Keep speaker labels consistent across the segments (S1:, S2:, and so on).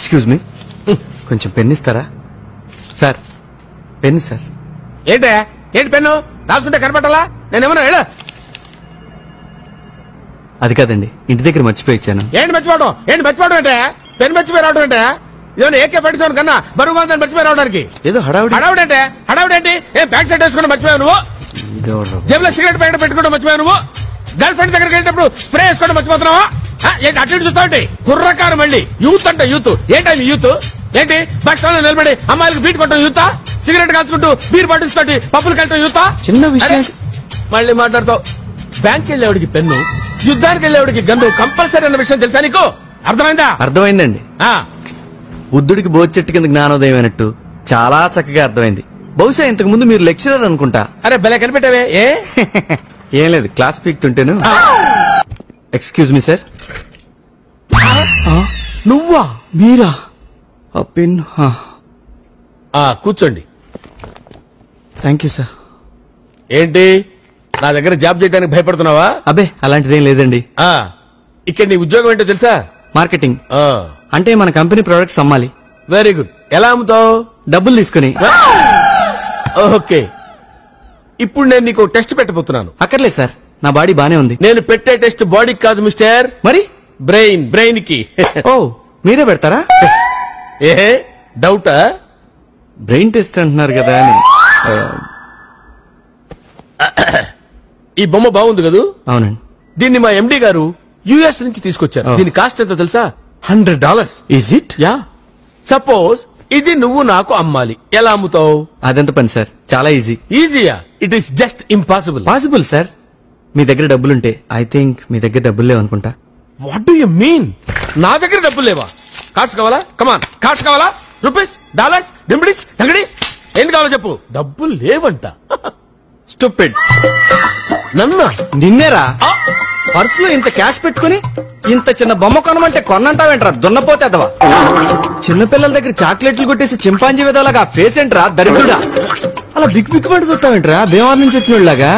S1: Excuse me, కొంచెం pen ఇస్తారా sir? Pen sir.
S2: ఏంటి పెన్ను రాసుకుంటే కనపట్టాలా? నేనేమన్నా వెళ్ళ.
S1: అది కాదండి, ఇంటి దగ్గర మర్చిపోయి ఇచ్చాను.
S2: ఏంటి మర్చిపోవడం అంటే? పెన్ మర్చిపోయి రావడం అంటే ఇదేమన్నా ఏకే పట్టించాను కన్నా బరువుగా ఉందని మర్చిపోయి రావడానికి.
S1: ఏదో
S2: హడావుడంటే ఏం ప్యాంట్ షర్ట్ వేసుకుంటే మర్చిపోయావు నువ్వు? జేబులో సిగరెట్ ప్యాకెట్ పెట్టుకుంటూ మర్చిపోయావు నువ్వు? గర్ల్ ఫ్రెండ్ దగ్గరికి వెళ్ళినప్పుడు స్ప్రే వేసుకోవడం మర్చిపోతున్నావా? ఏంటి అటు చూస్తావు? కుర్రకారు మళ్ళీ యూత్ అంటే యూత్ ఏంటి యూత్? ఏంటి బస్ స్టాండ్ లో నిలబడి అమ్మాయిలకు బీట్ కొట్టడం యూతా? సిగరెట్ కాల్చుకుంటూ బీర్ బాటిల్స్ తోటి పప్పులు కట్టడం యూతా?
S1: చిన్న విషయం
S2: మళ్ళీ మాట్లాడతావు. బ్యాంక్ వెళ్ళేవాడికి పెన్ను, యుద్ధానికి వెళ్ళేవాడికి గన్ను కంపల్సరీ అన్న విషయం తెలుసా నీకు? అర్థమైందా?
S1: అర్థమైందండి. బుద్ధుడికి బోధి చెట్టు కింద జ్ఞానోదయం అయినట్టు చాలా చక్కగా అర్థమైంది. బహుశా ఇంతకు ముందు మీరు లెక్చరర్ అనుకుంటా.
S2: అరే భలే కనిపెట్టావే.
S1: ఏం లేదు, క్లాస్ పీక్తుంటేను. Excuse me sir.
S2: నువ్వా?
S1: మీరా? పెన్.
S2: కూర్చోండి.
S1: Thank you sir.
S2: ఏంటి నా దగ్గర జాబ్ చేయడానికి భయపడుతున్నావా?
S1: అబ్బే అలాంటిదేం లేదండి.
S2: ఇక్కడ నీ ఉద్యోగం ఏంటో తెలుసా?
S1: మార్కెటింగ్. అంటే మన కంపెనీ ప్రొడక్ట్స్ అమ్మాలి.
S2: Very good. ఎలా అమ్ముతావు?
S1: డబ్బులు తీసుకుని.
S2: ఓకే, ఇప్పుడు నేను నీకు టెస్ట్ పెట్టబోతున్నాను.
S1: అక్కర్లేదు సార్, నా బాడీ బానే ఉంది.
S2: నేను పెట్టే టెస్ట్ బాడీకి కాదు మిస్టర్,
S1: మరి
S2: బ్రెయిన్ కి.
S1: ఓ మీరే పెడతారా?
S2: ఏ డౌటా?
S1: బ్రెయిన్ టెస్ట్ అంటున్నారు కదా అని.
S2: ఈ బొమ్మ బాగుంది కదూ?
S1: అవునండి.
S2: దీన్ని మా ఎండి గారు యుఎస్ నుంచి తీసుకొచ్చారు. దీని కాస్ట్ ఎంత తెలుసా? $100.
S1: Is it?
S2: యా. సపోజ్ ఇది నువ్వు నాకు అమ్మాలి, ఎలా అమ్ముతావు?
S1: అదెంత పని సార్? చాలా ఈజీ.
S2: ఈజీయా? It is just impossible.
S1: Possible sir. మీ దగ్గర డబ్బులుంటే. ఐ థింక్ మీ దగ్గర డబ్బులు లేవు అనుకుంటా.
S2: What do you mean? నా దగ్గర డబ్బులు లేవా? కార్డ్స్ కావాలా? కమాన్, కార్డ్స్ కావాలా? రూపీస్, డాలర్స్, డింబిడీస్, డంగడీస్, ఏం కావాలో చెప్పు. డబ్బులు లేవంట.
S1: స్టూపిడ్.
S2: నన్నా?
S1: నిన్నేరా? పర్సులో ఇంత క్యాష్ పెట్టుకుని ఇంత చిన్న బొమ్మ కొనమంటే కొన్నంటావేంట్రా దున్నపోతే అదవా? చిన్నపిల్లల దగ్గర చాక్లెట్లు కొట్టేసి చింపాంజీ విధంలాగా ఆ ఫేస్ ఏంట్రా దరిద్రుడా? అలా బిగ్ బిగ్ పంట చూస్తావేంట్రా బేవార్ నుంచి వచ్చినోళ్ళగా?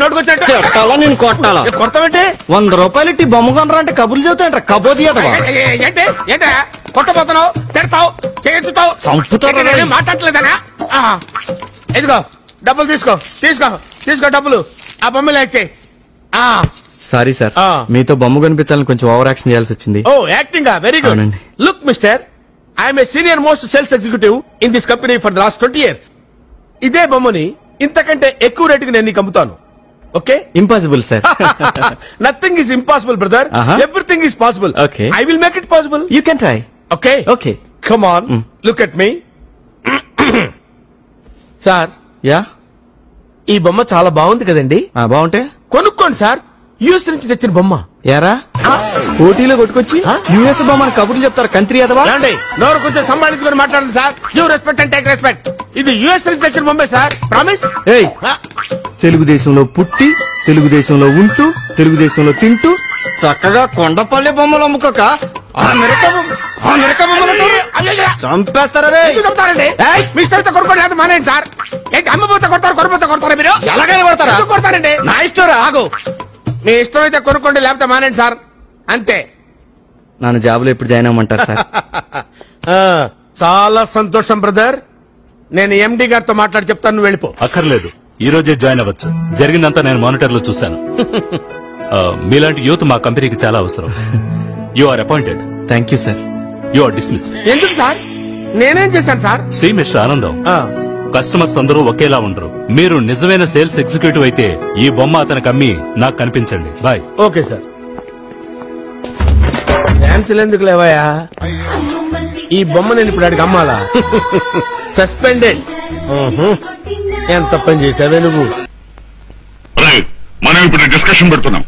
S2: నోటుకొచ్చాలా? నేను కొట్టాలా? కొడతావేంటి?
S1: ₹100 బొమ్మ కొనరా అంటే కబుర్లు చెబుతావేంట్రా కబోది అదవా?
S2: ఏంటి కొట్టబోతున్నావు? తిడతావు, చేస్తావు,
S1: చంపుతావు.
S2: మాట్లాడలేదనా? ఇదిగో డబ్బులు తీసుకో, తీసుకో, తీసుకో డబ్బులు. ఆ బొమ్మలు ఇచ్చేయి.
S1: సారీ సార్, మీతో బొమ్మ కనిపించాలని కొంచెం ఓవర్ యాక్షన్ చేయాల్సి వచ్చింది.
S2: Oh acting. Very good. Look mister, I'm a senior most sales executive in this company for the last 20 years. ఇదే బొమ్మని ఇంతకంటే ఎక్కువ రేటుకి నేను నీకు అమ్ముతాను. Okay?
S1: Impossible sir.
S2: Nothing is impossible brother. Everything is possible.
S1: Okay,
S2: I will make it possible.
S1: You can try.
S2: Okay?
S1: Okay,
S2: come on, look at me. Sir.
S1: Yeah?
S2: ఈ బొమ్మ చాలా బాగుంది కదండి?
S1: బాగుంటే
S2: కొనుక్కోండి సార్. యూఎస్ నుంచి తెచ్చిన బొమ్మ.
S1: యారా పోటీలో కొట్టుకొచ్చి యుఎస్ బొమ్మని కబుర్లు చెప్తారు కంత్రి అదవా?
S2: నోరు కొంచెం సంభాళించుకొని మాట్లాడండి sir. Give respect and take respect. ఇది యుఎస్ నుంచి తెచ్చిన బొమ్మే సార్. ప్రామిస్.
S1: ఏయ్, తెలుగుదేశంలో పుట్టి, తెలుగుదేశంలో ఉంటూ, తెలుగుదేశంలో తింటూ చక్కగా కొండపల్లి బొమ్మలు అమ్ముకోక చంపేస్తారా?
S2: మీ ఇష్టంతో కొనుక్కోండి, లేదా మానేయండి సార్. ఏంటి అమ్మపోతే కొడతారు, కొనపోతే కొడతారా? మీరు
S1: ఎలాగైనా కొడతారా?
S2: కొడతారండి.
S1: నా ఇష్టం.
S2: ఆగు, మీ ఇష్టమైతే కొనుక్కోండి, లేకపోతే మానేయండి సార్, అంతే.
S1: నన్ను జాబులో ఎప్పుడు జాయిన్ అవ్వమంటారు సార్?
S2: చాలా సంతోషం బ్రదర్. నేను ఎండి గారితో మాట్లాడి చెప్తాను, నువ్వు వెళ్ళిపో.
S3: అక్కర్లేదు, ఈ రోజే జాయిన్ అవ్వచ్చు. జరిగిందంతా నేను మానిటర్ లో చూశాను. మీలాంటి యూత్ మా కంపెనీకి చాలా అవసరం. You are appointed.
S1: Thank you sir.
S3: You are dismiss.
S2: ఎందుకు సార్? నేనేం చేశాను sir?
S3: See mister Anandam, customers అందరూ ఒకేలా ఉండరు. మీరు నిజమైన సేల్స్ ఎగ్జిక్యూటివ్ అయితే ఈ బొమ్మ అతనికి అమ్మి నాకు కనిపించండి. బాయ్.
S2: Okay sir. డాన్సులు ఎందుకు లేవాయా? ఈ బొమ్మ నేను ఇప్పుడు అడిగి అమ్మాలా? సస్పెండెడ్. ఎంత పని చేసావే నువ్వు?
S4: మనం ఇప్పుడు డిస్కషన్ పెడుతున్నాం.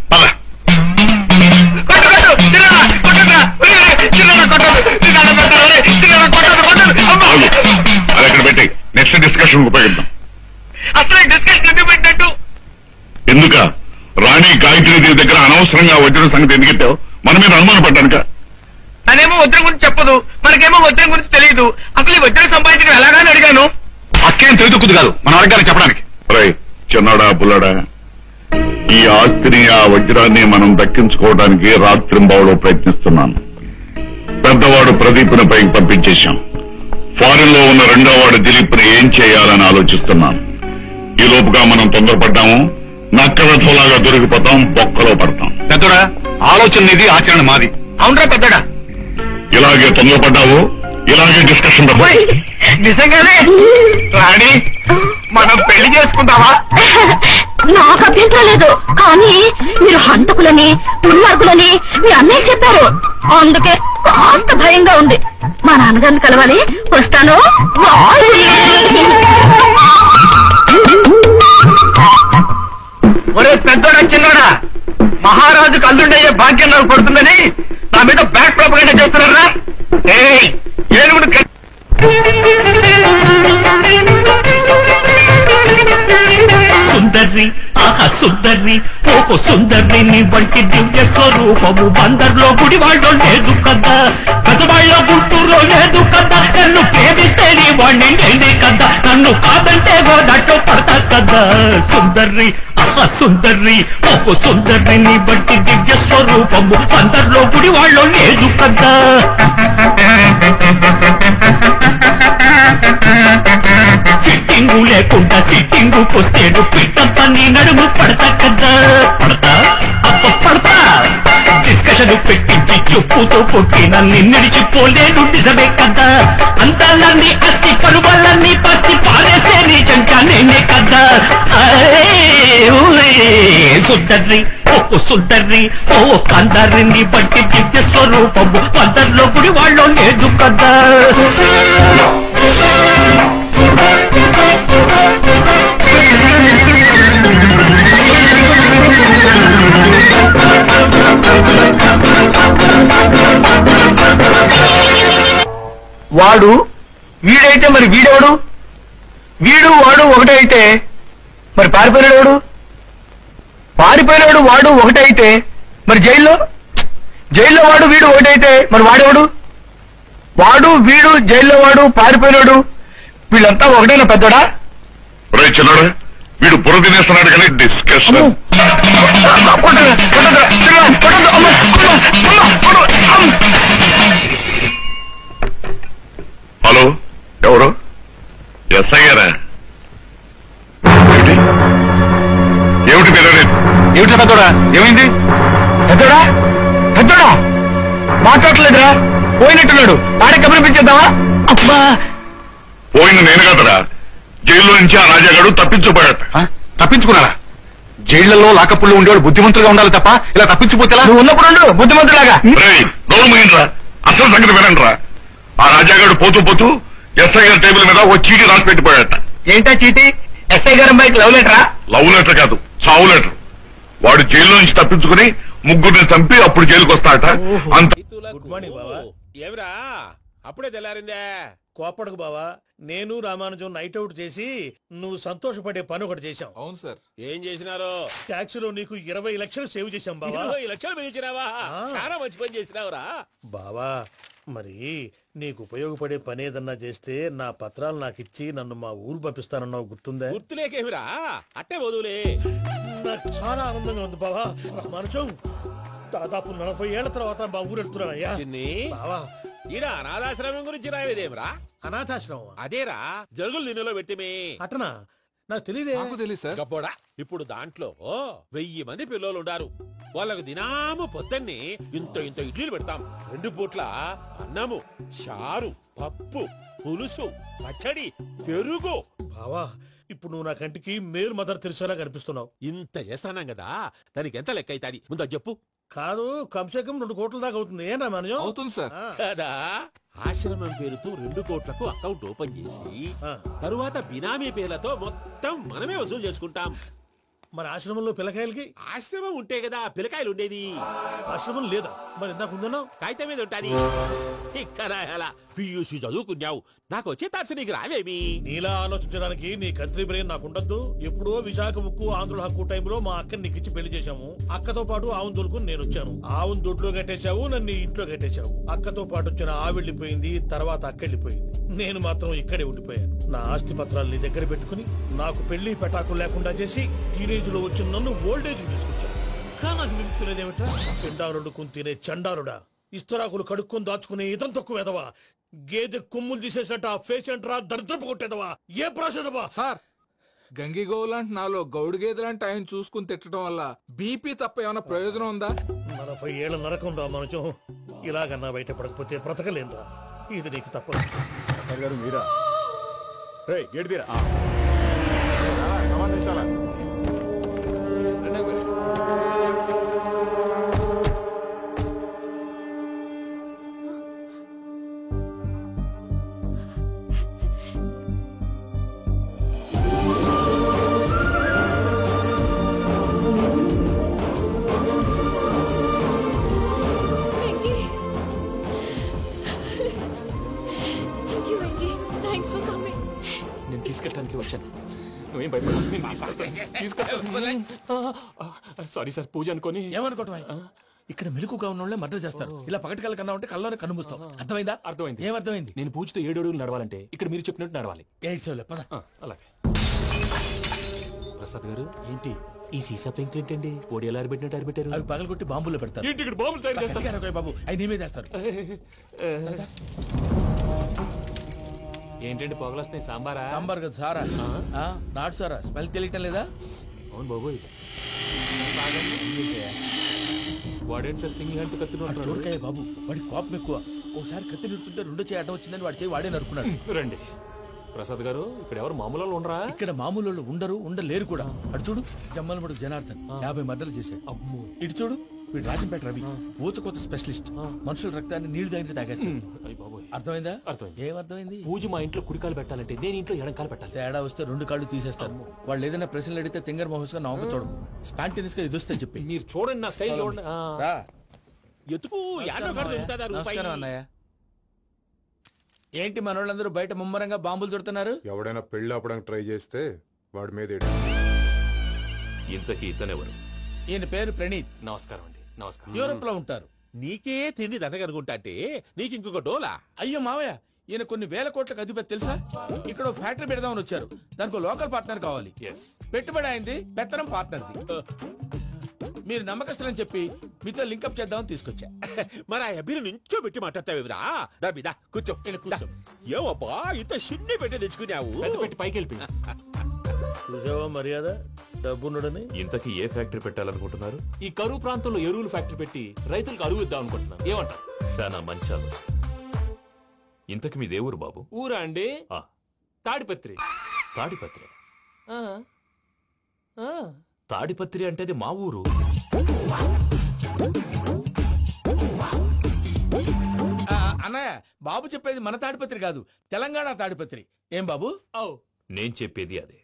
S4: అది అక్కడ పెట్టి నెక్స్ట్ డిస్కషన్ ఉపయోగిద్దాం.
S5: అసలు డిస్కషన్ ఎందుకు పెట్టినట్టు?
S4: ఎందుక రాణి గాయత్రీదేవి దగ్గర అనవసరంగా వజ్రం సంగతి ఎందుకు ఎత్తావు? మన మీద అనుమానం పడ్డానుక.
S5: తనేమో వజ్రం గురించి చెప్పదు, మనకేమో వజ్రం గురించి తెలియదు. అసలు ఈ వజ్రం సంపాదించడం ఎలాగాని అడిగాను.
S4: అక్కేం తెలియదుక్కుదు కాదు మన వర్గానికి చెప్పడానికి. రై చిన్నాడా పుల్లాడా, ఈ ఆస్తిని ఆ వజ్రాన్ని మనం దక్కించుకోవడానికి రాత్రింబావులో ప్రయత్నిస్తున్నాను. పెద్దవాళ్ళు వాడు ప్రదీప్ ని పైకి పంపించేశాం. ఫారిన్ లో ఉన్న రెండో వాడు దిలీప్ ని ఏం చేయాలని ఆలోచిస్తున్నాను. ఈ లోపుగా మనం తొందరపడ్డాము, నక్కలలాగా దొరికిపోతాం, బొక్కలో పడతాం.
S6: పెద్దడా ఆలోచన ఇది, ఆచరణ మాది.
S5: అవునరా పెద్దడా?
S4: ఇలాగే తొందరపడ్డావు, ఇలాగే డిస్కషన్
S5: నిజంగానే రాణి మనం పెళ్లి చేసుకుందామా?
S7: నాకు అభ్యంతరం లేదు, కానీ మీరు హంతకులని దుర్మార్గులని మీ అన్నయ్య చెప్పారు, అందుకే కాస్త భయంగా ఉంది. మా నాన్నగారిని కలవాలి, వస్తాను.
S5: ఒరే పెద్దోడా చిన్నోడా, మహారాజు కల్లుండయ్యే భాగ్యం నాకు పడుతుందని నా మీద బ్యాక్ ప్రాపగండా చేస్తున్నారా? ఏనుగుడు
S8: సుందర్ని ఆహా సుందర్ని ఓకో సుందర్ని నీ వంటి దివ్య స్వరూపము బందర్లో గుడివాళ్ళో లేదు కదా, కసవాళ్ళలో గుంటూరులో లేదు కదా. నన్ను ప్రేమిస్తే నీ వాణ్ణి నేనే కదా, నన్ను కాదంటే గోదట్లో పడతా కదా. సుందర్ని ఆహా సుందర్ని ఓకో సుందర్ని నీ వంటి దివ్య స్వరూపము బందర్లో గుడివాళ్ళో లేదు కదా. ఫిట్టింగు లేకుండా సిట్టింగుకొస్తేడు పిట్టంతా నీ నడుము పడతా కదా. పడతా అప్ప పడతా డిస్కషన్ పెట్టించి చెప్పుతో కొట్టి నన్ను నడిచిపోలేడు నిజమే కదా. అందాలన్నీ అతి పరువాలన్నీ పచ్చి పారేసే నీ చంకా నేనే కదా. సుందర్ని ఓ సుందర్ని ఓ కందర్ని బట్టి దివ్య స్వరూపము అందరిలో గుడి వాళ్ళో లేదు కదా.
S5: వాడు వీడైతే మరి వీడెవడు? వీడు వాడు ఒకటే అయితే మరి పారిపోయినాడు? పారిపోయినాడు వాడు ఒకటే అయితే మరి జైల్లో వాడు వీడు ఒకటైతే మరి వాడెవడు? వాడు వీడు జైల్లో వాడు పారిపోయినాడు వీళ్ళంతా ఒకటేనా పెద్దడా?
S4: చిన్నడా వీడు బుర్ర తినేస్తున్నాడు కానీ డిస్కషన్. హలో ఎవరు? ఎస్ఐ గారా? ఏమిటి
S6: ఏమిటి పెద్దోడా, ఏమైంది?
S5: పెద్దడా పెద్దడా మాట్లాడలేదురా, పోయినట్టున్నాడు. వాడే కబురిపించేద్దామా? అబ్బా
S4: పోయింది నేను కదరా, జైల్లో నుంచి ఆ రాజాగాడు తప్పించబోయాట.
S6: తప్పించుకున్నారా? జైళ్లలో లాకప్పుల్లో ఉండేవాడు బుద్ధిమంతులుగా ఉండాలి తప్ప ఇలా తప్పించిపోతే
S5: నువ్వు ఉన్నప్పుడు బుద్ధిమంతులాగా.
S4: గౌరవమైందిరా, అసలు సంగతి వినండిరా. ఆ రాజాగాడు పోతూ పోతూ ఎస్ఐ గారి టేబుల్ మీద ఓ చీటీ రాసి పెట్టిపోయాట.
S5: ఏంటా చీటీ? ఎస్ఐ గారి అమ్మాయికి లవ్ లెటరా?
S4: లవ్ లెటర్ కాదు, చావు లెటర్. వాడు జైల్లో నుంచి తప్పించుకుని ముగ్గురిని చంపి అప్పుడు జైలుకి వస్తాట. అంత
S2: గుడ్ మార్నింగ్ బావా. ఏమిరా అప్పుడే తెల్లారిందే? కోపడకు బావా, నేను రామానుజం నైట్ అవుట్ చేసి నువ్వు సంతోషపడే పని ఒకటి చేశాం.
S9: అవును సార్.
S2: ఏం చేసినారో? ట్యాక్సీలో నీకు 20 లక్షలు సేవ్ చేశాం బావా. 20 లక్షలు పెంచినావా? చాలా మంచి పని చేసినావురా బావా. మరి నీకు ఉపయోగపడే పని ఏదన్నా చేస్తే నా పత్రాలు నాకు ఇచ్చి నన్ను మా ఊరు పంపిస్తానన్నావు, గుర్తుందా? గుర్తులేకేమిరా, అట్టే వదులే. నాకు చాలా ఆనందంగా ఉంది బావా. రామానుజం దాదాపు 40 ఏళ్ల తర్వాత మా ఊరు వెళ్తున్నానయ్యా. బావా ఈడ అనాథాశ్రమం గురించి రాయలేదేమిరా? అనాథాశ్రమం అదేరా, జరుగులు దీనిలో పెట్టిమే. అటనా? నాకు తెలియదే.
S9: నాకు తెలియదు సార్.
S2: గబ్బోడా, ఇప్పుడు దాంట్లో 1000 మంది పిల్లలు ఉండారు. వాళ్ళకు దినాము పొద్దున్నే ఇంత ఇడ్లీలు పెడతాం. 2 పూట్ల అన్నము, చారు, పప్పు, పులుసు, పచ్చడి, పెరుగు. బావా ఇప్పుడు నువ్వు నా కంటికి మేలు మదర్ తెరిసేలా కనిపిస్తున్నావు. ఇంత చేస్తానం కదా, దానికి ఎంత లెక్క అవుతుంది ముందు చెప్పు. కాదు, కంసేకం 2 కోట్ల దాకా అవుతుంది. ఏం రామానుజం?
S9: అవుతుంది సార్.
S2: కదా, ఆశ్రమం పేరుతో 2 కోట్లకు అకౌంట్ ఓపెన్ చేసి తరువాత బినామీ పేర్లతో మొత్తం మనమే వసూలు చేసుకుంటాం. మరి ఆశ్రమంలో పిల్లకాయలకి? ఆశ్రమం ఉంటే కదా పిల్లకాయలు ఉండేది. ఆశ్రమం లేదా? మరి ఇందాక ఉందన్నావు. కాగితం మీద ఉంటాది. పియూసీ చదువుకున్నావు, నాకు వచ్చే తాట్స్ నీకు రావేమి? నీలా ఆలోచించడానికి నీ కంట్రీ బ్రెయిన్ నాకు ఉండద్దు. ఎప్పుడో విశాఖ ఉక్కు ఆంధ్రుల హక్కు టైంలో మా అక్కని నీకిచ్చి పెళ్లి చేశాము. అక్కతో పాటు ఆవును దొడుకుని నేను వచ్చాను. ఆవును దొడ్లో కట్టేశావు, నన్ను ఇంట్లో కట్టేశావు. అక్కతో పాటు వచ్చిన ఆవిళ్ళిపోయింది, తర్వాత అక్కెళ్ళిపోయింది. నేను మాత్రం ఇక్కడే ఉండిపోయాను. నా ఆస్తి పత్రాలు నీ దగ్గర పెట్టుకుని నాకు పెళ్లి పెటాకులు లేకుండా చేసి టీనేజ్ లో వచ్చిన నన్ను ఓల్డేజ్ తీసుకొచ్చాను. కానీ నాకు విముక్తులేదేమిట్రా? పిండారుడు తినే చండారుడా, ఇస్తరాకులు కడుక్కొని దాచుకునే ఇతం తక్కువ ఎదవా, గేదె కొమ్ములు తీసేసట ఆ పేషెంట్ రా దరిద్రపు కొట్టేదవా, ఏ ప్రాసెదవా?
S9: సార్ గంగిగోవులాంటి నాలో గౌడు గేదెలాంటి ఆయన చూసుకుని తిట్టడం వల్ల బీపీ తప్ప ఏమైనా ప్రయోజనం ఉందా?
S2: 40 ఏళ్ల నరకం రా మనుషం, ఇలాగన్నా బయట పడకపోతే బ్రతకలేనురా, ఇది నీకు తప్పదు.
S6: గారు మీరా? గేట్ తీరా, సంబంధించాలా?
S10: నేను తీసుకెళ్ళడానికి వచ్చాను, నువ్వేం భయపడ. సారీ సార్, పూజ అనుకోని.
S2: ఏమనుకోవటం? ఇక్కడ మెలకుగా ఉన్న వాళ్ళే మర్డర్ చేస్తారు. ఇలా పగటి కళ్ళ కన్నా ఉంటే కళ్ళలోనే కనుమూస్తావు. అర్థమైందా?
S10: అర్థమైంది.
S2: ఏమర్థమైంది?
S10: నేను పూజతో 7 అడుగులు నడవాలంటే ఇక్కడ మీరు చెప్పినట్టు నడవాలి.
S2: పద.
S10: అలాగే. ప్రసాద్ గారు, ఏంటి ఈ సీసా పెంకులు ఏంటండి? ఓడి ఎలా అరబెట్టినట్టు అరబెట్టారు?
S2: అవి పగలగొట్టి బాంబులో పెడతారు.
S10: ఏంటి ఇక్కడ బాంబులు తయారు చేస్తారు?
S2: బాబు అవి నేమే చేస్తారు.
S10: ఏంటండి పొగలొస్తున్నాయి? సాంబారా?
S2: సాంబార్ కదా సారా, నాటు సారా. స్మెల్ తెలియటం లేదా?
S10: అవును బాబోయ్. వాడేంటి సార్ సింగిల్ హ్యాండ్ కత్తి
S2: చూడకాయ బాబు, వాడి కోపం ఎక్కువ. ఓసారి కత్తి నిరుతుంటే 2 చేయి అడ్డం వచ్చిందని వాడి చేయి వాడే నరుకున్నాడు.
S10: రండి ప్రసాద్ గారు, ఇక్కడ ఎవరు మామూలు వాళ్ళు ఉండరా?
S2: ఇక్కడ మామూలు వాళ్ళు ఉండరు, ఉండలేరు కూడా. అటు చూడు, జమ్మలమడుగు జనార్దన్ 50 మర్డర్లు చేశాడు.
S10: అమ్మో.
S2: ఇటు చూడు, వీడు రాజంపేట రవి ఊచకోత స్పెషలిస్ట్. మనుషుల రక్తాన్ని నీళ్లు తాగి తాగేస్తాడు. అర్థమైందా?
S10: అర్థమైంది.
S2: ఏమర్థమైంది?
S10: పూజ మా ఇంట్లో కుడికాలు పెట్టాలంటే నేను ఇంట్లో ఎడంకాలు పెట్టాలి.
S2: తేడా వస్తే 2 కాళ్ళు తీసేస్తారు. వాళ్ళు ఏదైనా ప్రశ్నలు అడిగితే తింగర్ మహోస్ గా నవ్వు చూడకు, స్పాంటినియస్ గా ఎదుస్తా చెప్పి.
S10: మీరు చూడండి నా స్టైల్.
S2: ఎతుకు. నమస్కారం అన్నయ్య. ఏంటి మనోళ్ళందరూ బయట ముమ్మరంగా బాంబులు చుడుతున్నారు?
S11: ఎవడైనా పెళ్లి ఆపడానికి ట్రై చేస్తే వాడి మీద.
S10: ఇంతకీ ఇతనెవరు?
S2: ఈయన పేరు ప్రణీత్.
S10: నమస్కారం అండి. నమస్కారం.
S2: యూరోప్ లో ఉంటారు.
S12: నీకే తిండి దండగనుకుంటా అంటే నీకు ఇంకొక డోలా?
S2: అయ్యో మావయ్య, ఈయన కొన్ని వేల కోట్లకు అధిపతి తెలుసా? ఇక్కడ ఫ్యాక్టరీ పెడదామని వచ్చారు. దానికి లోకల్ పార్ట్నర్ కావాలి. పెట్టుబడి అయింది, పెత్తనం పార్ట్నర్ది. మీరు నమ్మకస్తులని చెప్పి మీతో లింకప్ చేద్దామని తీసుకొచ్చా.
S12: మరి ఆ అబ్బిని నుంచో పెట్టి మాట్లాడతావురా? దాబిదా కూర్చో. ఏవబ్బా ఇంత చిన్ని పెట్టి తెచ్చుకున్నావు?
S10: పెట్టి పైకి వెళ్ళి
S2: చూసావా మర్యాద, డబ్బున్నడని.
S10: ఇంతకీ ఏ ఫ్యాక్టరీ పెట్టాలనుకుంటున్నారు? ఈ కరువు ప్రాంతంలో ఎరువులు ఫ్యాక్టరీ పెట్టి రైతులకు అరువు ఇద్దాం అనుకుంటున్నారు. ఏమంటారు?
S3: శానా మంచాలు. ఇంతకి మీ దేవురు బాబు?
S10: ఊరా అండి? తాడిపత్రి.
S3: తాడిపత్రి? తాడిపత్రి అంటే అది మా ఊరు.
S2: అన్నయ్య, బాబు చెప్పేది మన తాడిపత్రి కాదు, తెలంగాణ తాడిపత్రి. ఏం బాబు?
S3: నేను చెప్పేది అదే.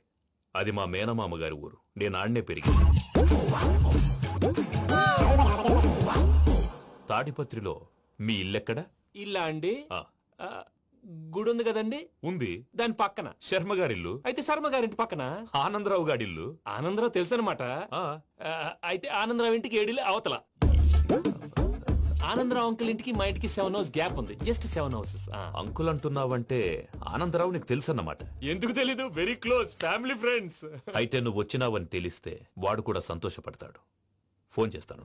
S3: అది మా మేనమామ గారి ఊరు. నేను ఆడనే పెరిగి. తాడిపత్రిలో మీ ఇల్లెక్కడ?
S10: ఇల్లా అండి? గుడి ఉంది కదండి?
S3: ఉంది.
S10: దాని పక్కన
S3: శర్మ గారిల్లు.
S10: అయితే శర్మ గారింటి పక్కన
S3: ఆనందరావు గారిల్లు.
S10: ఆనందరావు తెలుసు అనమాట. అయితే ఆనందరావు ఇంటికి 7 అవతల. ఆనందరావు అంకుల్ ఇంటికి మా ఇంటికి 7 హౌస్ గ్యాప్ ఉంది. Just 7 houses.
S3: అంకుల్ అంటున్నావంటే ఆనందరావు నీకు తెలుసు అన్నమాట.
S10: ఎందుకు తెలీదు? Very close family friends.
S3: అయితే నువ్వు వచ్చినావని తెలిస్తే వాడు కూడా సంతోషపడతాడు. ఫోన్ చేస్తాను.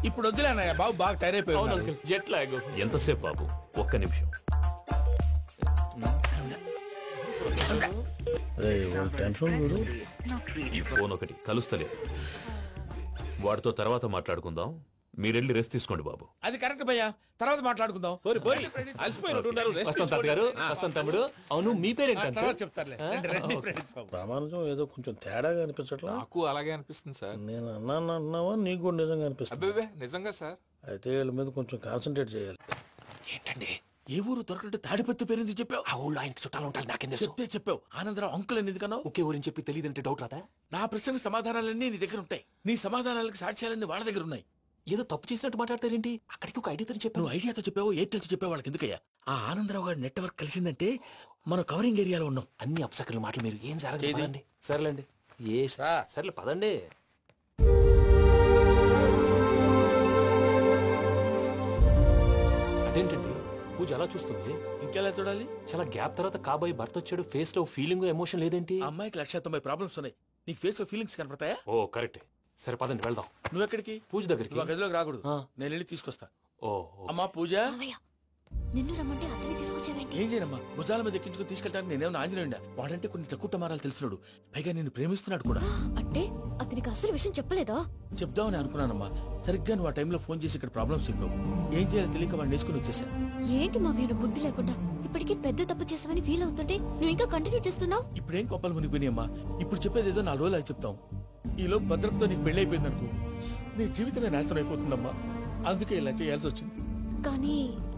S2: ఇప్పుడు వద్దులే అన్నయ్య, బాబు బాగా టైర్ అయిపోయాడు.
S10: Jet lag.
S3: ఎంతసేపు బాబు? ఒక్క నిమిషం. ఈ ఫోన్ ఒకటి కలుస్తలేదు. వాడితో తర్వాత మాట్లాడుకుందాం. మీరెళ్ళి రెస్ట్ తీసుకోండి బాబు.
S2: అది కరెక్ట్ భయ్యా, తర్వాత మాట్లాడుకుందాం.
S10: తమ్ముడు, అవును మీ పేరేంటి?
S13: ప్రామాణికం ఏదో కొంచెం తేడాగా అనిపించట్లా?
S9: నాకు అలాగే అనిపిస్తుంది సార్.
S13: నేను అన్నావా నీకు కూడా నిజంగా అనిపిస్తుంది?
S9: నిజంగా సార్.
S13: అయితే వీళ్ళ మీద కొంచెం కాన్సన్ట్రేట్ చేయాలి.
S2: ఏంటండి ఏ ఊరు దొరకట్టు తాడిపత్రి పేరు ఎందుకు చెప్పావు?
S10: ఆ ఊళ్ళో ఆయనకి చుట్టాలు ఉంటారు. నాకేం
S2: చెప్తే చెప్పావు. ఆనందరావు అంకుల్ అని ఎందుకన్నావు?
S10: ఒకే ఊరిని చెప్పి తెలియదంటే డౌట్ రాదా?
S2: నా ప్రశ్నకు సమాధానాలన్నీ నీ దగ్గర ఉంటాయి. నీ సమాధానాలకు సాక్ష్యాలన్నీ వాళ్ళ దగ్గర ఉన్నాయి.
S10: ఏదో తప్పు చేసినట్టు మాట్లాడతారేంటి? అక్కడికి ఒక ఐడియాతో చెప్పావు.
S2: నువ్వు ఐడియాతో చెప్పావు, ఎయిర్టెల్తో చెప్పావు, వాళ్ళకి ఎందుకయ్యా? ఆ ఆనందరావు గారి నెట్వర్క్ కలిసిందంటే మనం కవరింగ్ ఏరియాలో ఉన్నాం.
S10: అన్ని అప్సకర్ల మాటలు మీరు ఏం జరగదండి. సర్లేండి. సర్లే పదండి. అదేంటండి పూజ అలా చూస్తుంది?
S2: ఇంకెలా చూడాలి?
S10: చాలా గ్యాప్ తర్వాత కాబోయే భర్త వచ్చాడు. ఫేస్ లో ఫీలింగ్ ఎమోషన్ లేదేంటి?
S2: అమ్మాయికి 190 ప్రాబ్లమ్స్ ఉన్నాయి. నీకు ఫేస్ లో ఫీలింగ్స్ కనపడతాయా?
S10: ఓ కరెక్ట్. సరే పదండి వెళ్దాం.
S2: నువ్వు ఎక్కడికి?
S10: పూజ దగ్గరికి.
S2: నువ్వు ఆ గదిలోకి రాకూడదు, నేను వెళ్ళి తీసుకొస్తా.
S10: ఓ
S2: అమ్మా పూజ,
S14: నిన్ను రమ్మంటే అతన్ని తీసుకొచ్చావేంటి?
S2: ఏం చేయనమ్మా, భుజాల మీద ఎక్కించుకుని తీసుకెళ్ళడానికి నేనేమన్నా ఆంజనేయుడా? వాడంటే కొన్ని తక్కువ టమారాలు తెలిసినాడు, పైగా నేను ప్రేమిస్తున్నాడు కూడా.
S14: అంటే అతనికి అసలు విషయం చెప్పలేదా?
S2: చెప్దామని అనుకున్నానమ్మా, సరిగ్గా నువ్వు ఆ టైంలో ఫోన్ చేసి ఇక్కడ ప్రాబ్లమ్స్ చెప్పావు. ఏం చేయాలో తెలియక వాడిని వేసుకుని వచ్చేసా.
S14: ఏంటి మా వీరు బుద్ధి లేకుండా ఇప్పటికీ పెద్ద తప్పు చేసావని ఫీల్ అవుతుంటే నువ్వు ఇంకా కంటిన్యూ చేస్తున్నావు.
S2: ఇప్పుడేం కొప్పలు మునిగిపోయినాయమ్మా, ఇప్పుడు చెప్పేది ఏదో 4 రోజులు చెప్తాం. ఈలో భద్రతతో నీకు పెళ్లి అయిపోయింది అనుకో, నీ జీవితమే నాశనం అయిపోతుందమ్మా. అందుకే ఇలా చేయాల్సి వచ్చింది.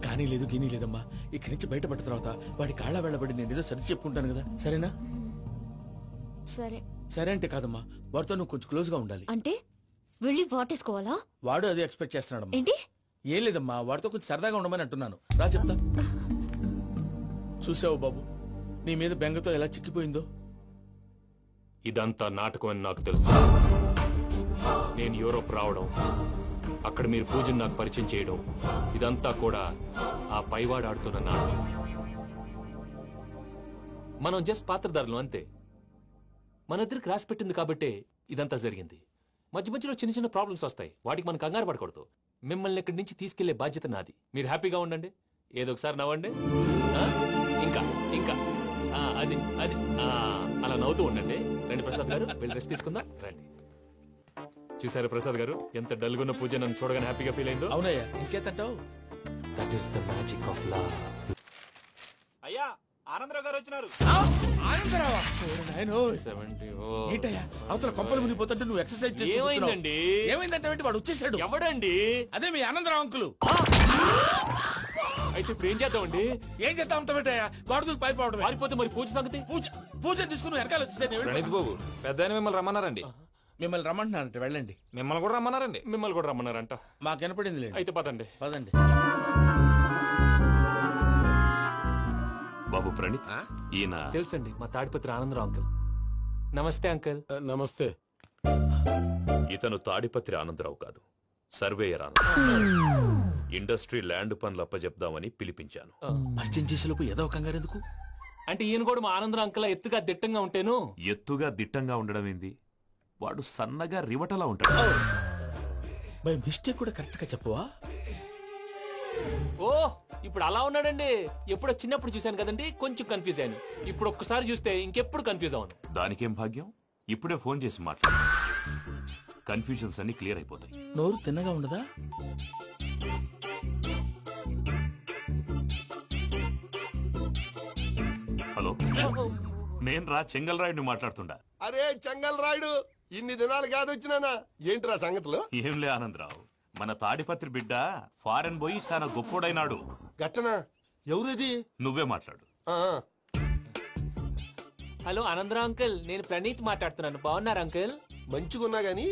S2: కానీ లేదు గీనీ లేదమ్మా, ఇక్కడి నుంచి బయటపడ్డ తర్వాత వాడి కాళ్ళ వెళ్ళబడి నేను ఏదో సరి చెప్పుకుంటాను కదా, సరేనా?
S14: సరే.
S2: సరే అంటే కాదమ్మా, వాడితో నువ్వు కొంచెం క్లోజ్ గా ఉండాలి.
S14: అంటే వెళ్ళి వాటేసుకోవాలా?
S2: వాడు అదే ఎక్స్పెక్ట్ చేస్తున్నాడు.
S14: ఏంటి?
S2: ఏం లేదమ్మా, వాడితో కొంచెం సరదాగా ఉండమని అంటున్నాను. రా చెప్తా. చూసావు బాబు, నీ మీద బెంగతో ఎలా చిక్కిపోయిందో.
S10: ఇదంతా నాటకం అని నాకు తెలుసు. నేను యూరోప్ రావడం, అక్కడ మీరు పూజను నాకు పరిచయం చేయడం, ఇదంతా కూడా ఆ పైవాడు ఆడుతున్న నాటకం. మనం జస్ట్ పాత్రధారులు అంతే. మన ఇద్దరికి రాసి పెట్టింది కాబట్టే ఇదంతా జరిగింది. మధ్య మధ్యలో చిన్న చిన్న ప్రాబ్లమ్స్ వస్తాయి, వాటికి మనం కంగారు పడకూడదు. మిమ్మల్ని ఇక్కడి నుంచి తీసుకెళ్లే బాధ్యత నాది. మీరు హ్యాపీగా ఉండండి, ఏదో ఒకసారి నవ్వండి. ఇంకా ఇంకా అది అది అలా నవ్వుతూ ఉండండి. రండి ప్రసాద్ గారు, వెళ్ళి రెస్ట్ తీసుకుందాం. రండి. చూసారు ప్రసాద్ గారు, ఎంత డల్గున్న పూజ నన్ను చూడగానే హ్యాపీగా ఫీల్ అయిందో.
S2: అవునయ్యా, ఇంకేతంటావు?
S10: That is the magic of love.
S12: అయ్యా, ఆనందరావు గారు వచ్చినారు.
S2: ఏంటయ్యా అవతల కొంపలు మునిగిపోతుంటే నువ్వు ఎక్సర్సైజ్ చేసి
S10: ఏమైందండి?
S2: ఏమైందంటే వాడు వచ్చేసాడు.
S10: ఎవడండి?
S2: అదే మీ ఆనందరావు అంకులు.
S10: అయితే ఇప్పుడు ఏం చేద్దామండి?
S2: ఏం చేద్దాం ఉంటావేటయ్యా, వాడు పైపోవడం.
S10: పారిపోతే మరి పూజ సంగతి?
S2: పూజ తీసుకుని వెనకాల వచ్చేసాడు.
S12: ప్రణీత్ బాబు, పెద్ద మిమ్మల్ని రమ్మన్నారండి.
S2: మిమ్మల్ని రమ్మంటున్నారంట, వెళ్ళండి.
S12: మిమ్మల్ని కూడా రమ్మన్నారండి.
S10: మిమ్మల్ని కూడా రమ్మన్నారంట.
S2: మాకు వినపడింది లేదు.
S10: అయితే పదండి.
S2: పదండి.
S3: బాబు ప్రణీత్, ఈయన
S10: తెలుసండి, మా తాడిపత్రి ఆనందరావు అంకుల్. నమస్తే అంకుల్.
S13: నమస్తే.
S3: ఇతను తాడిపత్రి ఆనందరావు కాదు, సర్వేయర్ ఆనందరావు. ఇండస్ట్రీ ల్యాండ్ పనులు అప్పజెప్దామని పిలిపించాను.
S2: పరిచయం చేసేలోపు ఏదో కంగారు ఎందుకు?
S10: అంటే ఈయన కూడా మా ఆనందరావు అంకుల్ ఎత్తుగా దిట్టంగా ఉంటాను.
S3: ఎత్తుగా దిట్టంగా ఉండడం ఏంది, వాడు సన్నగా రివటలా ఉంటాడు.
S2: బై మిస్టేక్ కూడా కరెక్ట్ గా చెప్పవా?
S10: ఓ, ఇప్పుడు అలా ఉన్నాడండి. ఎప్పుడో చిన్నప్పుడు చూశాను కదండి, కొంచెం కన్ఫ్యూజ్ అయ్యాను. ఇప్పుడు ఒక్కసారి చూస్తే ఇంకెప్పుడు కన్ఫ్యూజ్ అవును.
S3: దానికేం భాగ్యం, ఇప్పుడే ఫోన్ చేసి మాట్లాడు. కన్ఫ్యూజన్స్ అన్ని క్లియర్ అయిపోతాయి.
S2: నోరు తిన్నగా ఉండదా?
S3: హలో, నేను రా చెంగల్ రాయుడిని మాట్లాడుతుండా.
S15: అరే చెంగల్ రాయుడు, ఇన్ని దినాలు కాదు వచ్చినానా? ఏంట్రా సంగతులు?
S3: ఏంలే ఆనందరావు, మన తాడిపత్రి బిడ్డ ఫారెన్ పోయి చాలా గొప్పోడైనాడు.
S15: గట్టనా? ఎవరిది?
S3: నువ్వే మాట్లాడు.
S10: హలో ఆనందరావు అంకుల్, నేను ప్రణీత్ మాట్లాడుతున్నాను. బాగున్నారు అంకుల్?
S15: మంచిగున్నా గాని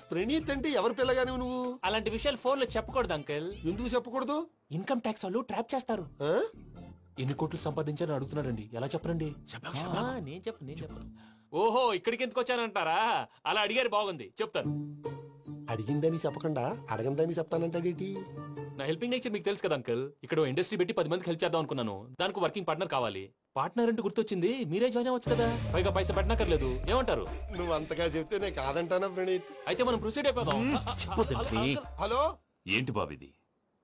S15: ప్రణీత్ అంటే ఎవరి పిల్లగాని నువ్వు?
S10: అలాంటి విషయాలు ఫోన్ లో చెప్పకూడదు అంకుల్.
S15: ఎందుకు చెప్పకూడదు?
S10: ఇన్కమ్ ట్యాక్స్ వాళ్ళు ట్రాప్ చేస్తారు. ఎన్ని కోట్లు సంపాదించాలని అడుగుతున్నారండి, ఎలా చెప్పరండి? నేను చెప్పను. ఓహో, ఇక్కడికి ఎందుకు వచ్చానంటారా? అలా అడిగారు, బాగుంది, చెప్తాను.
S15: అడిగిందని చెప్పకుండా అడగందని చెప్తానంటాడేటి?
S10: నా హెల్పింగ్ నేచర్ మీకు తెలుసు కదా అంకుల్. ఇక్కడ ఇండస్ట్రీ పెట్టి 10 మందికి హెల్ప్ చేద్దాం అనుకున్నాను. దానికి వర్కింగ్ పార్ట్నర్ కావాలి. పార్ట్నర్ అంటే గుర్తొచ్చింది, మీరే జాయిన్ అవ్వచ్చు కదా, పైగా పైసా పెట్టనక్కర్లేదు. ఏమంటారు?
S15: నువ్వు అంతగా చెప్తే నేను కాదంటానా ప్రణీత్?
S10: అయితే మనం ప్రొసీడ్ అయిపోదాం.
S15: హలో,
S3: ఏంటి బాబిది?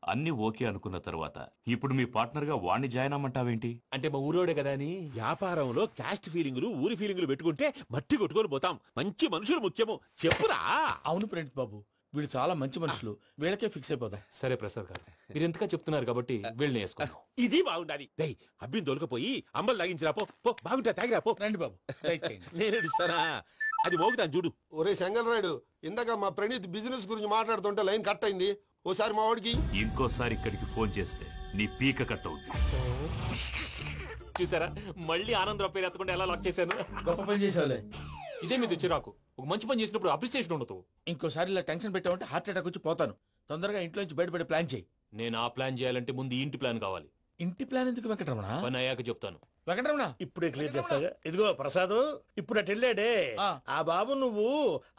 S3: అన్ని ఓకే అనుకున్న తర్వాత ఇప్పుడు మీ పార్ట్నర్ గా వాణ్ణి జాయిన్ అమ్మంటావేంటి?
S10: అంటే మా ఊరోడే కదా అని.
S12: వ్యాపారంలో క్యాస్ట్ ఫీలింగులు, ఊరి ఫీలింగులు పెట్టుకుంటే మట్టి కొట్టుకొని పోతాం. మంచి మనుషులు ముఖ్యము, చెప్పురా.
S2: అవును ప్రణీత్ బాబు, వీళ్ళు చాలా మంచి మనుషులు, వీళ్ళకే ఫిక్స్ అయిపోతాం.
S10: సరే ప్రసాద్ గారు, మీరు ఎంతగా చెప్తున్నారు కాబట్టి వీళ్ళని వేసుకుందాం.
S12: ఇది బాగుండాలి. డై అబ్బిని దొలకపోయి అంబలు లాగించిరా పో. బాగుంటా, తాగిరా పో.
S2: రండి బాబు,
S12: నేను ఇస్తానా? అది మోగుతాను చూడు.
S15: ఒరే చెంగల్ రాయుడు, ఇందాక మా ప్రణీత్ బిజినెస్ గురించి మాట్లాడుతుంటే లైన్ కట్ అయింది. ఓసారి మా వాడికి
S3: ఇంకోసారి ఇక్కడికి ఫోన్ చేస్తే నీ పీక కట్ అవుద్ది.
S10: చూసారా, మళ్ళీ ఆనందరావు పేరు ఎత్తకుండా ఎలా లాక్ చేశాను.
S2: గొప్ప పని చేసావులే.
S10: ఇదే మీద చిరాకు. ఒక మంచి పని చేసినప్పుడు అప్రిసియేషన్ ఉండదు.
S2: ఇంకోసారి ఇలా టెన్షన్ పెట్టామంటే హార్ట్ అటాక్ వచ్చి పోతాను. తొందరగా ఇంట్లో నుంచి బయటపడే ప్లాన్ చేయి.
S10: నేను ఆ ప్లాన్ చేయాలంటే ముందు ఈ ఇంటి ప్లాన్ కావాలి.
S2: ఇంటి ప్లాన్ ఎందుకు వెంకటరమణ?
S10: పని అయ్యాక చెప్తాను.
S2: వెంకటరమణ
S13: ఇప్పుడే క్లియర్ చేస్తాగా. ఇదిగో ప్రసాద్, ఇప్పుడు అటు వెళ్ళాడే ఆ బాబు, నువ్వు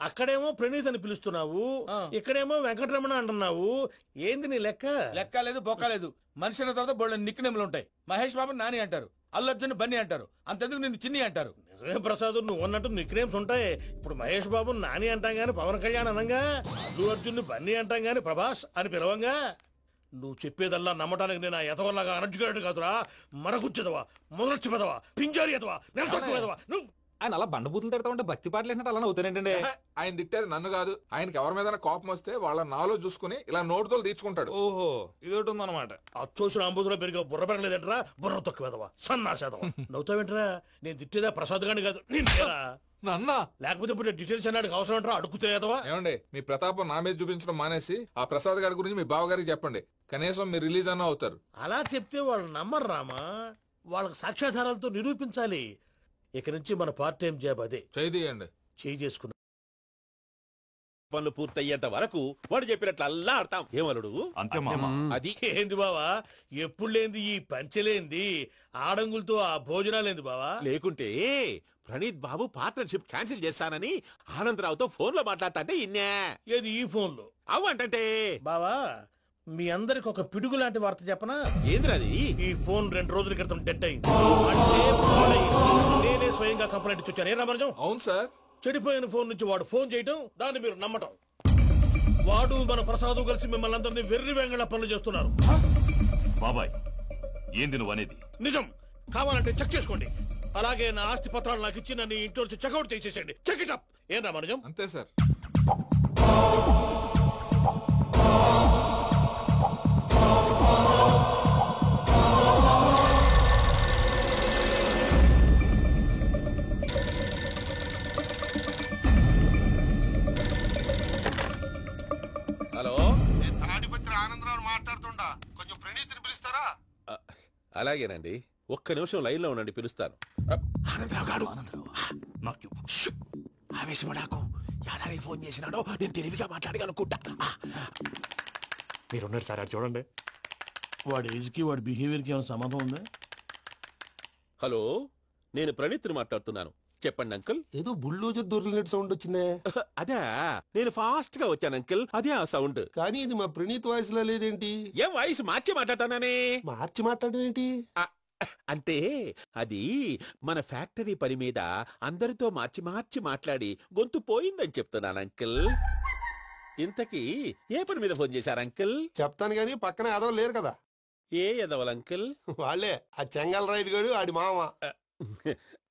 S13: అక్కడేమో ప్రణీత్ అని పిలుస్తున్నావు, ఇక్కడేమో వెంకటరమణ అంటున్నావు. ఏంది నీ లెక్క?
S2: లెక్క లేదు, బొక్క లేదు. మనిషి అన్న తర్వాత బోళ్ళ నిక్ నేమ్లు ఉంటాయి. మహేష్ బాబు నాని అంటారు, అల్లు అర్జున్ బన్నీ అంటారు, అంతెందుకు నిన్ను చిన్ని అంటారు.
S13: నిజమే ప్రసాద్, నువ్వు అన్నట్టు నిక్నేమ్స్ ఉంటాయి. ఇప్పుడు మహేష్ బాబు నాని అంటాం గాని పవన్ కళ్యాణ్ అనంగా, అల్లు అర్జున్ బన్నీ అంటాం గాని ప్రభాస్ అని పిలవంగా. నువ్వు చెప్పేదల్లా నమ్మటానికి నేను ఎతవల్లాగా అనర్జుకేటెడ్ కాదురా. మరగుచ్చదవా, మొదలచ్చి పెదవా, పింజారి ఎదవా, నెలసొక్కు పెదవా. నువ్వు
S9: ఆయన అలా బండబూతులు తిడతా ఉంటే భక్తి పాటలు ఏంటంటే అలా అవుతానంటే. ఆయన తిట్టేది నన్ను కాదు, ఆయనకి ఎవరి మీద కోపం వస్తే వాళ్ళ నాలో చూసుకుని ఇలా నోటుతో తీర్చుకుంటాడు.
S2: ఓహో, ఇదొకటి ఉందన్నమాట.
S13: అచ్చోసిన అంబుధులో పెరిగే బుర్ర పెరగలేదంటరా, బుర్ర తొక్కు వెదవా, సన్నాసేదవా. నవ్వుతావేంట్రా? నేను తిట్టేదా ప్రసాద్ గాని కాదు,
S9: నన్నా.
S13: లేకపోతే ఇప్పుడు డీటెయిల్స్ అన్నాడు అవసరం అంటారా, అడుగుతాయేదవా.
S9: ఏమండి, మీ ప్రతాపం నా మీద చూపించడం మానేసి ఆ ప్రసాద్ గారి గురించి మీ బావగారికి చెప్పండి. కనీసం మీరు రిలీజ్ అన్న అవుతారు.
S13: అలా చెప్తే వాళ్ళు నమ్మరు రామా, వాళ్ళకి సాక్ష్యాధారాలతో నిరూపించాలి. ఇక నుంచి మన పార్ట్ టైం జాబ్ అదే.
S9: చేయండి,
S13: చేయి చేసుకున్నా.
S12: పనులు పూర్తయ్యేంత వరకు వాడు చెప్పినట్లు అల్లా ఆడతాం. ఏమలుడు
S3: అంతే మామ.
S13: అది ఏంది బావా, ఎప్పుడు లేంది ఈ పంచలేంది, ఆడంగులతో ఆ భోజనాలేంది బావా.
S12: లేకుంటే ప్రణీత్ బాబు పార్ట్నర్షిప్ క్యాన్సిల్ చేస్తానని ఆనందరావుతో ఫోన్ లో మాట్లాడతాంటే ఇన్నే.
S13: ఏది ఈ ఫోన్ లో?
S12: అవ్వంటే
S13: బావా, మీ అందరికి ఒక పిడుగు లాంటి వార్త చెప్పనా?
S12: ఏంద్రది?
S13: ఈ ఫోన్ 2 రోజుల క్రితం డెడ్ అయింది. అంటే పాడైంది. నేనే స్వయంగా కంప్లైంట్ ఇచ్చాను. ఏ రామరాజం?
S9: అవును సార్.
S13: చెడిపోయిన ఫోన్ నుంచి వాడు ఫోన్ చేయటం, దాన్ని మీరు నమ్మటం. వాడు మన ప్రసాదు కలిసి మిమ్మల్ని అందరినీ వెర్రి వెంగళ పనులు చేస్తున్నారు.
S3: బాబాయ్, ఏంది నువ్వు అనేది?
S13: నిజం. కావాలంటే చెక్ చేసుకోండి. అలాగే నా ఆస్తి పత్రాలు నాకు ఇచ్చి నన్ను ఇంట్లో నుంచి చెక్అౌట్ చేసేసండి. Check it up. ఏం రామరాజం?
S9: అంతే సార్.
S12: హలో,
S15: నేను తాడిపత్రి ఆనందరావు మాట్లాడుతుండా, కొంచెం ప్రణీతిని పిలుస్తారా?
S12: అలాగేనండి, ఒక్క నిమిషం లైన్ లో ఉండండి, పిలుస్తాను.
S13: ఆనందరావు గాడు. ఆవేశపడాకు. యాదానికి ఫోన్ చేసినాడో నేను తెలివిగా మాట్లాడగలనుకుంటా.
S10: మీరున్నారు సార్, అది చూడండి.
S13: వాడి ఏజ్ కి వాడి బిహేవియర్ కి ఏమైనా సంబంధం ఉందా?
S12: హలో, నేను ప్రణీత్ని మాట్లాడుతున్నాను. చెప్పండి అంకుల్.
S15: ఏదో బుల్డోజర్ దొరికినట్టు సౌండ్ వచ్చిందే.
S12: అదే, నేను ఫాస్ట్ గా వచ్చాను అంకుల్, అదే ఆ సౌండ్.
S15: కానీ ఇది మా ప్రణీత్ వాయిస్ లో లేదేంటి?
S12: ఏం వాయిస్ మార్చి మాట్లాడతానే?
S15: మార్చి మాట్లాడడం ఏంటి?
S12: అంటే అది మన ఫ్యాక్టరీ పని మీద అందరితో మార్చి మార్చి మాట్లాడి గొంతు పోయిందని చెప్తున్నాను అంకుల్. ఇంతకీ ఏ పని మీద ఫోన్ చేశారు అంకుల్?
S15: చెప్తాను గానీ పక్కన ఎదవ లేరు కదా.
S12: ఏ ఎదవలు అంకుల్?
S15: వాళ్ళే, ఆ చెంగల్ రైడ్ గడు ఆడి మామ.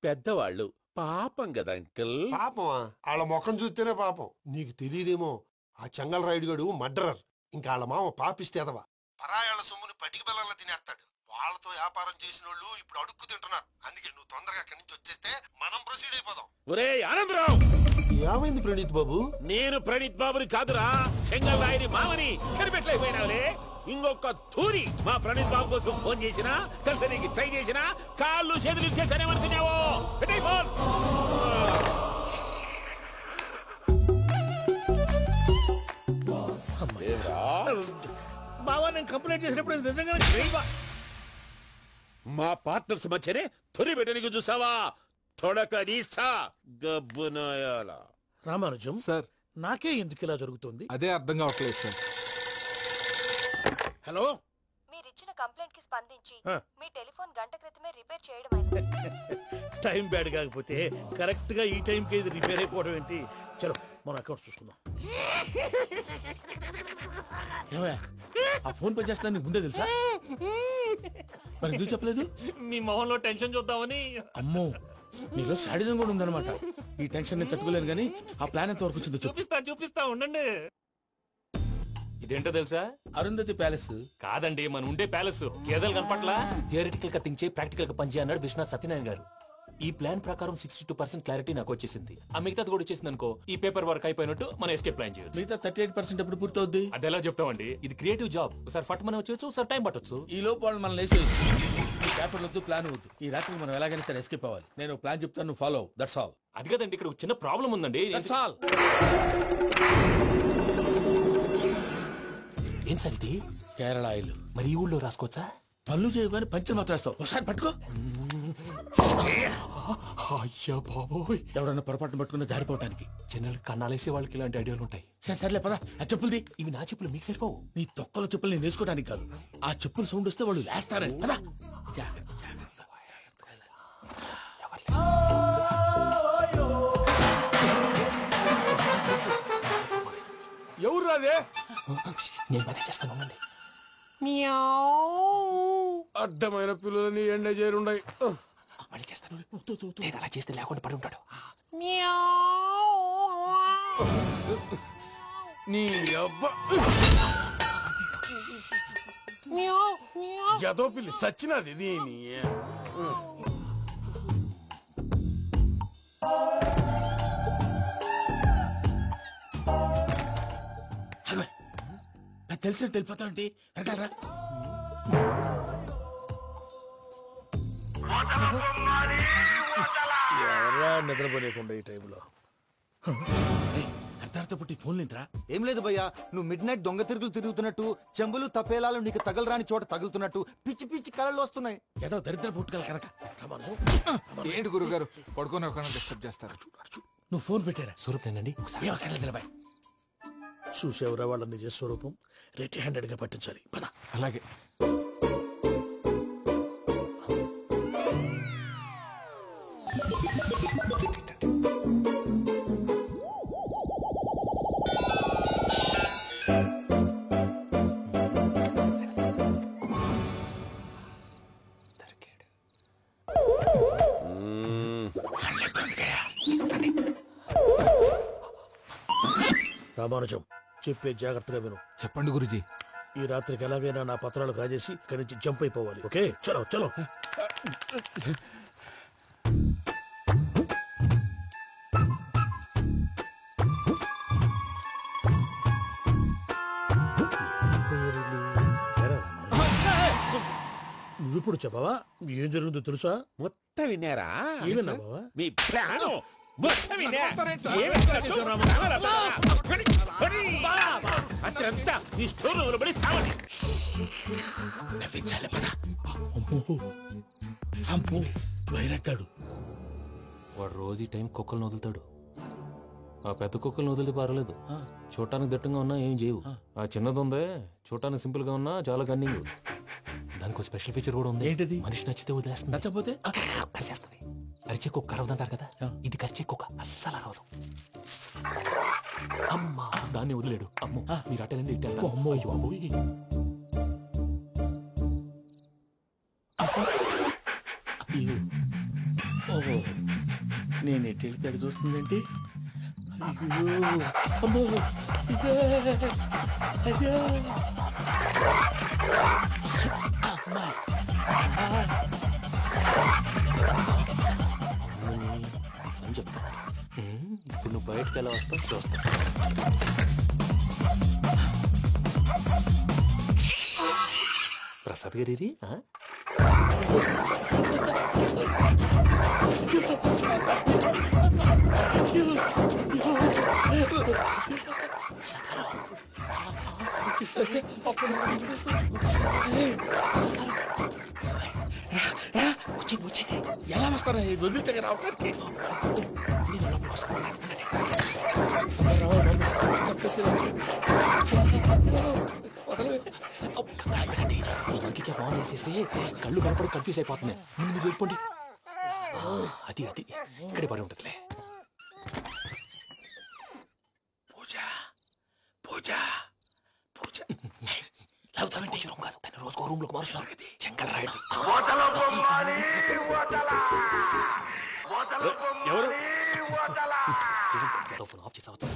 S12: పెద్దవాళ్ళు, పాపం కదా అంకుల్.
S15: పాపమా? వాళ్ళ ముఖం చూస్తేనే పాపం. నీకు తెలియదేమో, ఆ చెంగల్ రైడ్ గడు మర్డరర్. ఇంకా వాళ్ళ మామ పాపిస్తేదవా. పరాయాళ్ళ సొమ్ముని పటికి బెల్లంలో తినేస్తాడు. వాళ్ళతో వ్యాపారం చేసిన వాళ్ళు ఇప్పుడు అడుక్కు తింటున్నారు. అందుకే నువ్వు తొందరగా అక్కడి నుంచి వచ్చేస్తే మనం ప్రొసీడ్ అయిపోదాం.
S12: ఒరే ఆనందరావు!
S15: ఏమైంది ప్రణీత్ బాబు?
S12: నేను ప్రణీత్ బాబుని కాదురా, సెంగల్ రాయని మామని. కనిపెట్టలేకపోయినావులే. ఇంకొక తూరి మా ప్రణీత్ బాబు కోసం ఫోన్ చేసినా, కలిసి ట్రై చేసినా, కాళ్ళు చేతులు ఇచ్చేసానేమనుకున్నావో. పెట్టేయ్ ఫోన్.
S13: బావా, నేను కంప్లైంట్ చేసినప్పుడు ఇది నిజంగానే
S12: మా పార్ట్నర్స్ మధ్యనే తొలి పెట్టడానికి చూసావా? తొడక నీస్తా గబ్బునాయాల.
S13: రామానుజం
S9: సార్,
S13: నాకే ఎందుకు ఇలా జరుగుతుంది?
S9: అదే అర్థం కావట్లేదు సార్.
S13: హలో,
S7: మీరిచ్చిన కంప్లైంట్ కి స్పందించి మీ టెలిఫోన్ గంట క్రితమే రిపేర్ చేయడం అయింది.
S13: టైం బ్యాడ్ కాకపోతే కరెక్ట్ గా ఈ టైం కి ఇది రిపేర్ అయిపోవడం ఏంటి? చలో మన అకౌంట్ చూసుకుందాం. ఆ ఫోన్ పని చేస్తున్నా నీకు ముందే తెలుసా? మరి ఎందుకు చెప్పలేదు?
S10: మీ మొహంలో టెన్షన్ చూద్దామని.
S13: అమ్మో, నీలో శాడిజం కూడా ఉందన్నమాట. ఈ టెన్షన్ నేను తట్టుకోలేను కానీ ఆ ప్లాన్ ఎంత వరకు వచ్చిందో
S10: చూపిస్తా ఉండండి. ఇదేంటో తెలుసా?
S13: అరుంధతి ప్యాలెస్
S10: కాదండి, మన ఉండే ప్యాలెస్. గేదెలు కనపట్లా? థియరిటికల్ గా థింక్ చేయి, ప్రాక్టికల్ గా పనిచేయ అన్నాడు విశ్వనాథ్ సత్యనారాయణ గారు. ఈ ప్లాన్ ప్రకారం 62% క్లారిటీ నాకు వచ్చేసింది. ఆ మిగతాది కూడా వచ్చేసింది అనుకో, ఈ పేపర్ వర్క్ అయిపోయినట్టు మనం ఎస్కేప్ ప్లాన్ చేయొచ్చు.
S13: మిగతా 38% ఎప్పుడు పూర్తవుద్ది?
S10: అది ఎలా చెప్తామండి, ఇది క్రియేటివ్ జాబ్. ఒకసారి ఫట్ మనం వచ్చేయచ్చు, ఒకసారి టైం పట్టొచ్చు.
S13: ఈ లోపు వాళ్ళు మనం లేసేయచ్చు. ఈ పేపర్ వద్దు, ప్లాన్ వద్దు. ఈ రాత్రి మనం ఎలాగైనా సరే ఎస్కేప్ అవ్వాలి. నేను ప్లాన్ చెప్తాను, నువ్వు ఫాలో. That's all.
S10: అది కదండి, ఇక్కడ చిన్న ప్రాబ్లం ఉందండి.
S13: That's all.
S10: ఏం సార్ ఇది?
S13: కేరళ ఆయిల్.
S10: మరి ఈ ఊళ్ళో రాసుకోవచ్చా?
S13: పనులు చేయగానే పంచలు మాత్రం వేస్తావు. ఒకసారి పట్టుకో.
S10: అయ్యా బాబోయ్,
S13: ఎవడన్నా పొరపాటున పట్టుకున్న జారిపోవటానికి.
S10: జనరల్ కన్నాలేసే వాళ్ళకి ఇలాంటి ఐడియాలు ఉంటాయి.
S13: సర్లే పదా, ఆ చెప్పులది.
S10: ఇవి నా చెప్పులు, మీకు సరిపోవు.
S13: నీ తొక్కల చెప్పులు నేను వేసుకోవడానికి కాదు, ఆ చెప్పులు సౌండ్ వస్తే వాళ్ళు లేస్తారని. పదా.
S2: ఎవరు రాదే?
S10: నేను మేనేజ్ చేస్తాను, ఉండండి.
S2: అడ్డమైన పిల్లలని ఎండ చేరుండయి.
S10: మళ్ళీ చేస్తాను. నేను అలా చేస్తే లేకుండా పడి ఉంటాడు.
S2: నీ అబ్బ ఎదో పిల్లి సచ్చినది దీని. నాకు తెలిసినట్టు వెళ్ళిపోతాంటి వెనకాలరా. ఎవరా నిద్రపోలేకుండా ఈ టైంలో అర్ధార్థ పుట్టి ఫోన్ లేంట్రా?
S1: ఏం లేదు భయ్యా, నువ్వు మిడ్ నైట్ దొంగ తిరుగులు తిరుగుతున్నట్టు, చెంబులు తపేలాలు నీకు తగలరాని చోట తగులుతున్నట్టు పిచ్చి పిచ్చి కళలు వస్తున్నాయి.
S2: ఏదో దరిద్ర పుట్టుకల కనుక.
S9: ఏంటి గురుగారు పడుకొని ఒక డిస్టర్బ్ చేస్తారు?
S2: నువ్వు ఫోన్ పెట్టారా?
S10: స్వరూపేనండి.
S2: చూసేవరా వాళ్ళ నిజ స్వరూపం. రెట్టి హ్యాండెడ్ గా పట్టించాలి. పద.
S9: అలాగే.
S2: రామానుజం, చెప్పే జాగ్రత్తగా విను.
S9: చెప్పండి గురుజీ.
S2: ఈ రాత్రికి ఎలాగైనా నా పత్రాలు కాజేసి ఇక్కడి నుంచి జంప్ అయిపోవాలి. ఓకే, చలో చలో. నువ్విప్పుడు చెప్పవా? ఏం జరుగుతుందో తెలుసా?
S12: మొత్తం విన్నారా?
S2: ఏమన్నా బావా?
S12: మీ ప్రాణం మొత్తం విన్నా. అత్యంతా ఈ స్టోర్ రూమ్ లో పడి సావండి.
S2: నవ్వించాలి. పద. అమ్మో వైరక్కాడు.
S10: వాడు రోజు ఈ టైం కుక్కలను వదులుతాడు. ఆ పెద్ద కుక్కలను వదిలితే పర్వాలేదు, చూడటానికి దట్టంగా ఉన్నా ఏం చేయవు. ఆ చిన్నది ఉందే, చూడటానికి సింపుల్ గా ఉన్నా చాలా కన్నింగ్. దానికి స్పెషల్ ఫీచర్ కూడా ఉంది.
S2: ఏంటిది?
S10: మనిషి నచ్చితే వదిలేస్తుంది, నచ్చపోతే కరిచేస్తుంది. కరిచే కుక్క అరవదంటారు కదా, ఇది కరిచే కుక్క అస్సలు అరవదు. అమ్మా, దాన్ని వదిలేడు. అమ్మో, మీరు అటెండి ఇట్టే. అమ్మో బాబోయ్.
S2: ఓహో, నేను ఎట్టి వెళ్తాడు చూస్తుందంటే. అయ్యో అమ్మో, ఇదే అదే. అమ్మా
S10: అని చెప్తా. ఇప్పుడు నువ్వు బయటకు ఎలా వస్తావు చూస్తా. ప్రసాద్ గారి
S2: ఎలా వస్తారా? వదిలితే రావడానికి
S10: ఇంటికి బాగా వేసేస్తే కళ్ళు కనపడి కన్ఫ్యూజ్ అయిపోతుంది. మీరు వెళ్ళిపోండి. అది అది ఇక్కడే పడి ఉంటుందిలే.
S2: పూజ పూజ పూజ లాగుతామంటే రూమ్ కాదు, దాన్ని రోజుకో రూమ్ లోకి మారుస్తున్నారు కదా. చెంకల్ రాయడు.
S10: ఫోన్ ఆఫ్ చేసావచ్చు.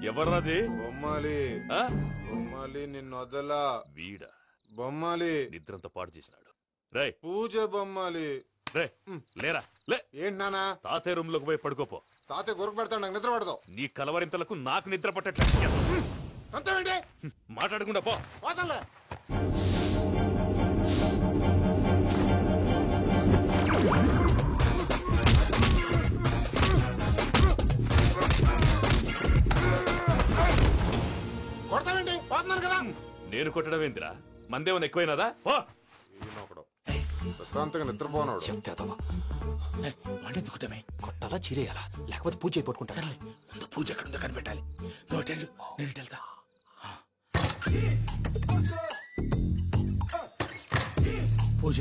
S12: ఎవర్రాది?
S11: బొమ్మాలి. బొమ్మాలి నిన్ను వదలా.
S12: వీడ
S11: బొమ్మాలి
S12: నిద్రంతా పాడు చేసినాడు. రే
S11: పూజ బొమ్మాలి.
S12: రే లేరా లే.
S11: ఏంటి నానా?
S12: తాతయ్య రూమ్ లోకి పోయి పడుకోపో.
S11: తాతయ్య గురకు పెడతాడు, నాకు నిద్ర పడతావు.
S12: నీ కలవరింతలకు నాకు నిద్ర పట్టట్లేదు.
S11: అంతేంటి?
S12: మాట్లాడకుండా పో.
S11: పోతాలే. కొడతావేంటి? పోతున్నాను కదా.
S12: నేను కొట్టడం ఏంటిరా? మందేమన్నా ఎక్కువైనదా? పో.
S11: ప్రశాంతంగా నిద్రపోనాడు.
S2: వాడెందుకుంటామే?
S10: కొట్టాలా చీరేయాలా? లేకపోతే పూజ అయిపోట్టుకుంటా.
S2: ముందు పూజ ఎక్కడుందో కనిపెట్టాలి. నువ్వు వెళ్ళు, నేను వెళ్తా. పూజ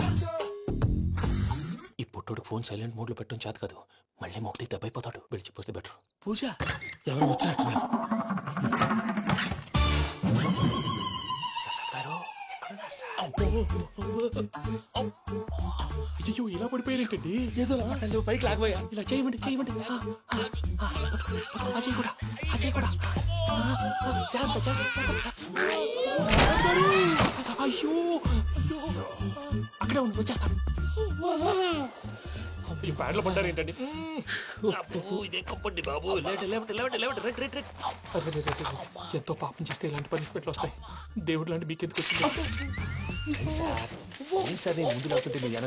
S10: ఇప్పుడు పొట్టోడు ఫోన్ సైలెంట్ మోడ్ లో పెట్టడం చేత కాదు. మళ్ళీ మొక్కి దెబ్బైపోతాడు. వెళ్ళి చెప్పొస్తే బెటర్.
S2: పూజ ఎవరు వచ్చినట్టున్నారు.
S10: అయ్యో ఇలా పడిపోయారేంటండి?
S2: ఏదో పైకి లాగబోయా.
S10: ఇలా చేయమండి చేయమండి. అజయ్ కూడా అజయ్ కూడా జాగ్రత్త జాగ్రత్త. అయ్యో అక్కడే ఉండి వచ్చేస్తాను. ఈ బ్యాడ్లో పడ్డారు ఏంటండి?
S8: ఇదే కప్పండి బాబు.
S10: ఎంతో పాపం చేస్తే ఇలాంటి పనిష్మెంట్లు వస్తాయి. దేవుడు లాంటి మీకెందుకు వచ్చింది? సార్ ముందు లేకుంటే మీ వెనక